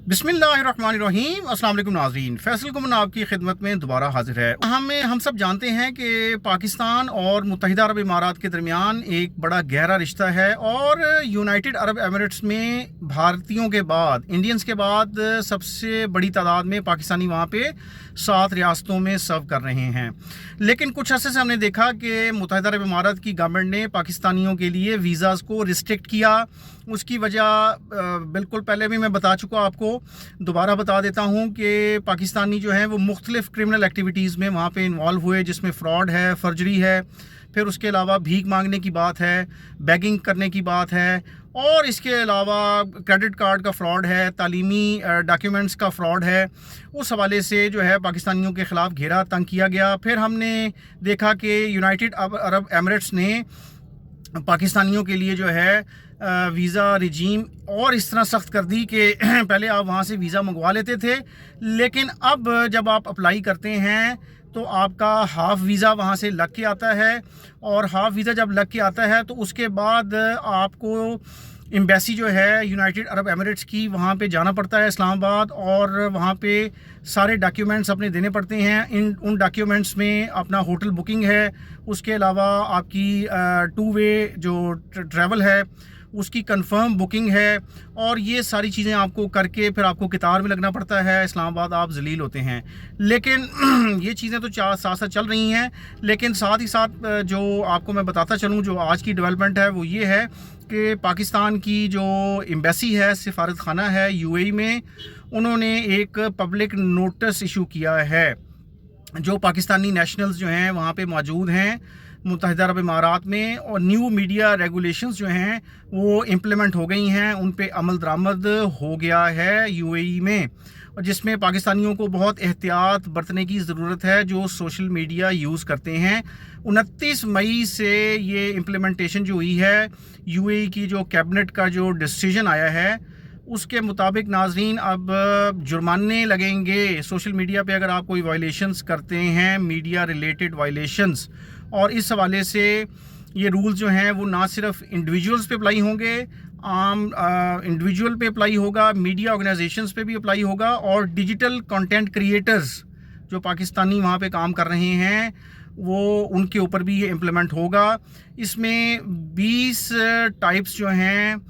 बिस्मिल्लाहिर्रहमानिर्रहीम। अस्सलाम वालेकुम नाज़रीन, फैसल गुमन आपकी खिदमत में दोबारा हाजिर है। हम सब जानते हैं कि पाकिस्तान और मुत्तहिदा अरब इमारात के दरमियान एक बड़ा गहरा रिश्ता है और यूनाइटेड अरब एमिरेट्स में भारतीयों के बाद, इंडियंस के बाद सबसे बड़ी तादाद में पाकिस्तानी वहाँ पे 7 रियासतों में सर्व कर रहे हैं। लेकिन कुछ अर्से से हमने देखा कि मुत्तहिदा अरब इमारात की गवर्नमेंट ने पाकिस्तानियों के लिए वीज़ाज़ को रिस्ट्रिक्ट किया। उसकी वजह बिल्कुल पहले भी मैं बता चुका, आपको दोबारा बता देता हूँ कि पाकिस्तानी जो हैं वो मुख्तलिफ़ क्रिमिनल एक्टिविटीज़ में वहाँ पे इन्वॉल्व हुए, जिसमें फ़्रॉड है, फर्जरी है, फिर उसके अलावा भीख मांगने की बात है, बैगिंग करने की बात है, और इसके अलावा क्रेडिट कार्ड का फ़्रॉड है, तालीमी डॉक्यूमेंट्स का फ़्रॉड है। उस हवाले से जो है पाकिस्तानियों के ख़िलाफ़ घेरा तंग किया गया। फिर हमने देखा कि यूनाइटेड अरब एमिरेट्स ने पाकिस्तानियों के लिए जो है वीज़ा रिजीम और इस तरह सख्त कर दी कि पहले आप वहाँ से वीज़ा मंगवा लेते थे, लेकिन अब जब आप अप्लाई करते हैं तो आपका हाफ़ वीज़ा वहाँ से लग के आता है, और हाफ़ वीज़ा जब लग के आता है तो उसके बाद आपको एम्बेसी जो है यूनाइटेड अरब एमिरेट्स की वहाँ पे जाना पड़ता है इस्लामाबाद, और वहाँ पे सारे डॉक्यूमेंट्स अपने देने पड़ते हैं। उन डॉक्यूमेंट्स में अपना होटल बुकिंग है, उसके अलावा आपकी 2 वे जो ट्रैवल है उसकी कंफर्म बुकिंग है, और ये सारी चीज़ें आपको करके फिर आपको कतार में लगना पड़ता है। इस्लामाबाद आप जलील होते हैं। लेकिन ये चीज़ें तो साथ साथ चल रही हैं, लेकिन साथ ही साथ जो आपको मैं बताता चलूँ, जो आज की डेवलपमेंट है वो ये है कि पाकिस्तान की जो एम्बेसी है, सिफारत खाना है यूएई में, उन्होंने एक पब्लिक नोटिस इशू किया है। जो पाकिस्तानी नेशनल्स जो हैं वहाँ पे मौजूद हैं मुत्तहिदा अरब इमारात में, और न्यू मीडिया रेगुलेशंस जो हैं वो इम्प्लीमेंट हो गई हैं, उन पे अमल दरामद हो गया है यूएई में, और जिसमें पाकिस्तानियों को बहुत एहतियात बरतने की ज़रूरत है जो सोशल मीडिया यूज़ करते हैं। 29 मई से ये इम्प्लीमेंटेशन जो हुई है, यूएई की जो कैबिनेट का जो डिसीजन आया है उसके मुताबिक नाजरीन अब जुर्माने लगेंगे सोशल मीडिया पे अगर आप कोई वायलेशंस करते हैं, मीडिया रिलेटेड वायलेशंस। और इस हवाले से ये रूल्स जो हैं वो ना सिर्फ इंडिविजुअल्स पे अप्लाई होंगे, आम इंडिविजुअल पे अप्लाई होगा, मीडिया ऑर्गेनाइजेशंस पे भी अप्लाई होगा, और डिजिटल कंटेंट क्रिएटर्स जो पाकिस्तानी वहाँ पे काम कर रहे हैं वो उनके ऊपर भी ये इम्प्लीमेंट होगा। इसमें 20 टाइप्स जो हैं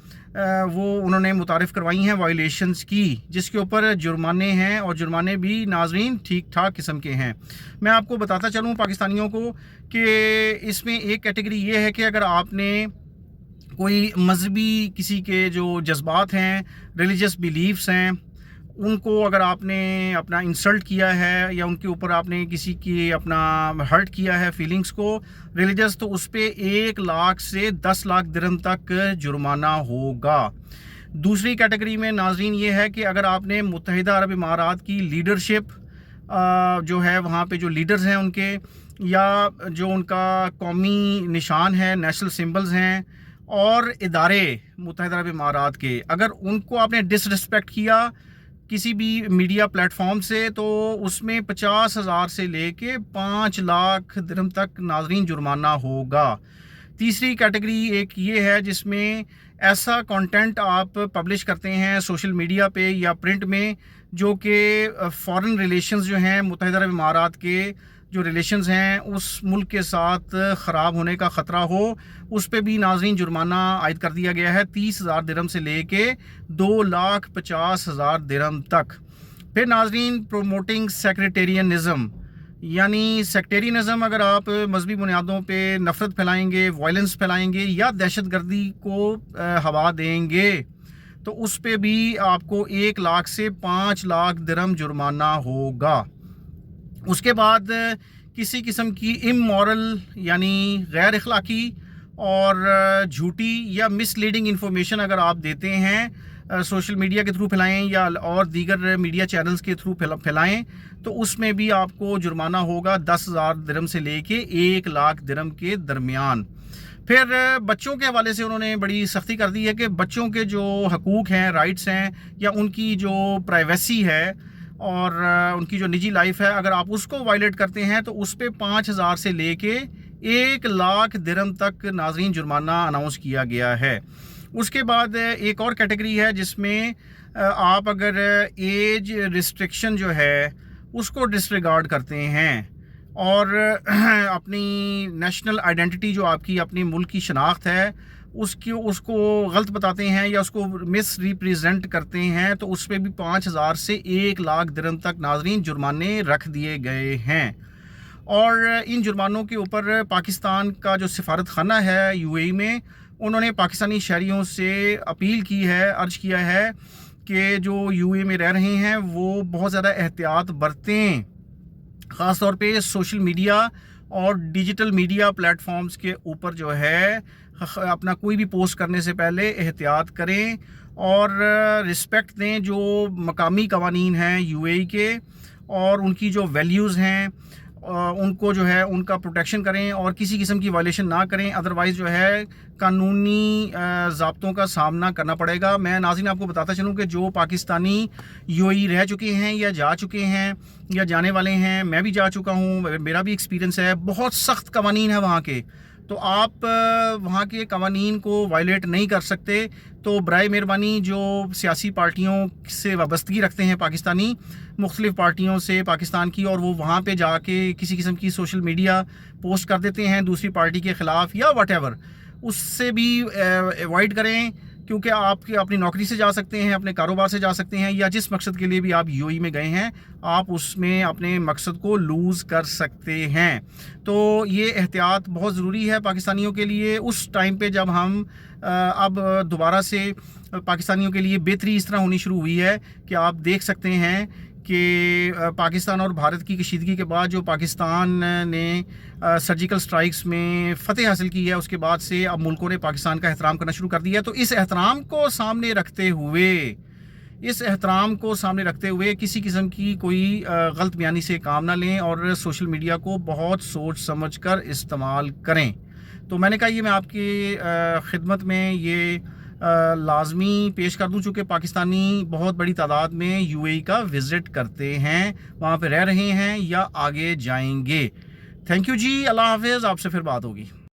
वो उन्होंने मुतारिफ़ करवाई हैं वायलेशंस की, जिसके ऊपर जुर्माने हैं, और जुर्माने भी नाजरीन ठीक ठाक किस्म के हैं। मैं आपको बताता चलूँ पाकिस्तानियों को कि इसमें एक कैटेगरी ये है कि अगर आपने कोई मजहबी किसी के जो जज्बात हैं, रिलीजियस बिलीफ्स हैं, उनको अगर आपने अपना इंसल्ट किया है या उनके ऊपर आपने किसी की अपना हर्ट किया है फीलिंग्स को रिलीजियस, तो उस पर 1 लाख से 10 लाख दिरहम तक जुर्माना होगा। दूसरी कैटेगरी में नाजरीन ये है कि अगर आपने मुत्तहिदा अरब इमारात की लीडरशिप जो है वहाँ पे जो लीडर्स हैं उनके, या जो उनका कौमी निशान है, नेशनल सिंबल्स हैं, और इदारे मुत्तहिदा अरब इमारात के, अगर उनको आपने डिसरिस्पेक्ट किया किसी भी मीडिया प्लेटफॉर्म से, तो उसमें 50,000 से लेके 5 लाख दिरहम तक नाजरीन जुर्माना होगा। तीसरी कैटेगरी एक ये है जिसमें ऐसा कंटेंट आप पब्लिश करते हैं सोशल मीडिया पे या प्रिंट में जो कि फॉरेन रिलेशंस जो हैं मुत्तहिदा अरब इमारात के जो रिलेशंस हैं उस मुल्क के साथ ख़राब होने का ख़तरा हो, उस पे भी नाज़रीन जुर्माना आयद कर दिया गया है 30,000 दिरहम से लेके 2,50,000 दिरहम तक। फिर नाज़रीन प्रोमोटिंग सेक्रेटेरियनिज़म, यानी सेक्टेरियनिज़म, अगर आप मजहबी बुनियादों पे नफ़रत फैलाएंगे, वायलेंस फैलाएंगे या दहशतगर्दी को हवा देंगे, तो उस पे भी आपको 1 लाख से 5 लाख दिरहम जुर्माना होगा। उसके बाद किसी किस्म की इमोरल यानी गैर अखलाकी और झूठी या मिसलीडिंग इन्फॉर्मेशन अगर आप देते हैं सोशल मीडिया के थ्रू फैलाएं या और दीगर मीडिया चैनल्स के थ्रू फैलाएं, तो उसमें भी आपको जुर्माना होगा 10,000 दिरहम से लेके 1 लाख दिरहम के दरमियान। फिर बच्चों के हवाले से उन्होंने बड़ी सख्ती कर दी है कि बच्चों के जो हकूक़ हैं, राइट्स हैं, या उनकी जो प्राइवेसी है और उनकी जो निजी लाइफ है, अगर आप उसको वायलेट करते हैं तो उस पर 5,000 से लेके 1 लाख दिरहम तक नाजरीन जुर्माना अनाउंस किया गया है। اس کے بعد ایک اور کیٹیگری ہے جس میں آپ اگر ایج ریسٹرکشن جو ہے اس کو ڈسریگارڈ کرتے ہیں اور اپنی نیشنل آئیڈینٹی جو آپ کی اپنی ملک کی شناخت ہے اس کو غلط بتاتے ہیں یا اس کو مس ریپریزنٹ کرتے ہیں، تو اس پہ بھی 5,000 سے 1,00,000 درہم تک ناظرین جرمانے رکھ دیے گئے ہیں۔ اور ان جرمانوں کے اوپر پاکستان کا جو سفارت خانہ ہے یو اے ای میں، انہوں نے پاکستانی شہریوں سے اپیل کی ہے، عرض کیا ہے کہ جو یو اے میں رہ رہے ہیں وہ بہت زیادہ احتیاط برتیں، خاص طور پہ سوشل میڈیا اور ڈیجیٹل میڈیا پلیٹ فارمز کے اوپر جو ہے اپنا کوئی بھی پوسٹ کرنے سے پہلے احتیاط کریں اور رسپیکٹ دیں جو مقامی قوانین ہیں یو اے ای کے اور ان کی جو ویلیوز ہیں ان کو جو ہے ان کا پروٹیکشن کریں اور کسی قسم کی وائلیشن نہ کریں، ادروائز جو ہے قانونی ضابطوں کا سامنا کرنا پڑے گا۔ میں ناظرین آپ کو بتاتا چلوں کہ جو پاکستانی یو اے ای رہ چکے ہیں یا جا چکے ہیں یا جانے والے ہیں، میں بھی جا چکا ہوں، میرا بھی ایکسپیرینس ہے، بہت سخت قوانین ہیں وہاں کے، تو آپ وہاں کے قوانین کو وائلیٹ نہیں کر سکتے۔ تو برائے مہربانی جو سیاسی پارٹیوں سے وابستگی رکھتے ہیں پاکستانی، مختلف پارٹیوں سے پاکستان کی، اور وہ وہاں پہ جا کے کسی قسم کی سوشل میڈیا پوسٹ کر دیتے ہیں دوسری پارٹی کے خلاف یا واٹ ایور، اس سے بھی ایوائڈ کریں، کیونکہ آپ اپنی نوکری سے جا سکتے ہیں، اپنے کاروبار سے جا سکتے ہیں، یا جس مقصد کے لیے بھی آپ یو اے ای میں گئے ہیں آپ اس میں اپنے مقصد کو لوز کر سکتے ہیں۔ تو یہ احتیاط بہت ضروری ہے پاکستانیوں کے لیے اس ٹائم پہ جب ہم اب دوبارہ سے پاکستانیوں کے لیے بہتری اس طرح ہونی شروع ہوئی ہے کہ آپ دیکھ سکتے ہیں کہ پاکستان اور بھارت کی کشیدگی کے بعد جو پاکستان نے سرجیکل سٹرائکس میں فتح حاصل کی ہے، اس کے بعد سے اب ملکوں نے پاکستان کا احترام کرنا شروع کر دیا ہے۔ تو اس احترام کو سامنے رکھتے ہوئے کسی قسم کی کوئی غلط بیانی سے کام نہ لیں اور سوشل میڈیا کو بہت سوچ سمجھ کر استعمال کریں۔ تو میں نے کہا یہ میں آپ کی خدمت میں یہ لازمی پیش کر دوں، چونکہ پاکستانی بہت بڑی تعداد میں یو اے ای کا وزٹ کرتے ہیں، وہاں پہ رہ رہے ہیں یا آگے جائیں گے۔ تھینک یو جی، اللہ حافظ، آپ سے پھر بات ہوگی۔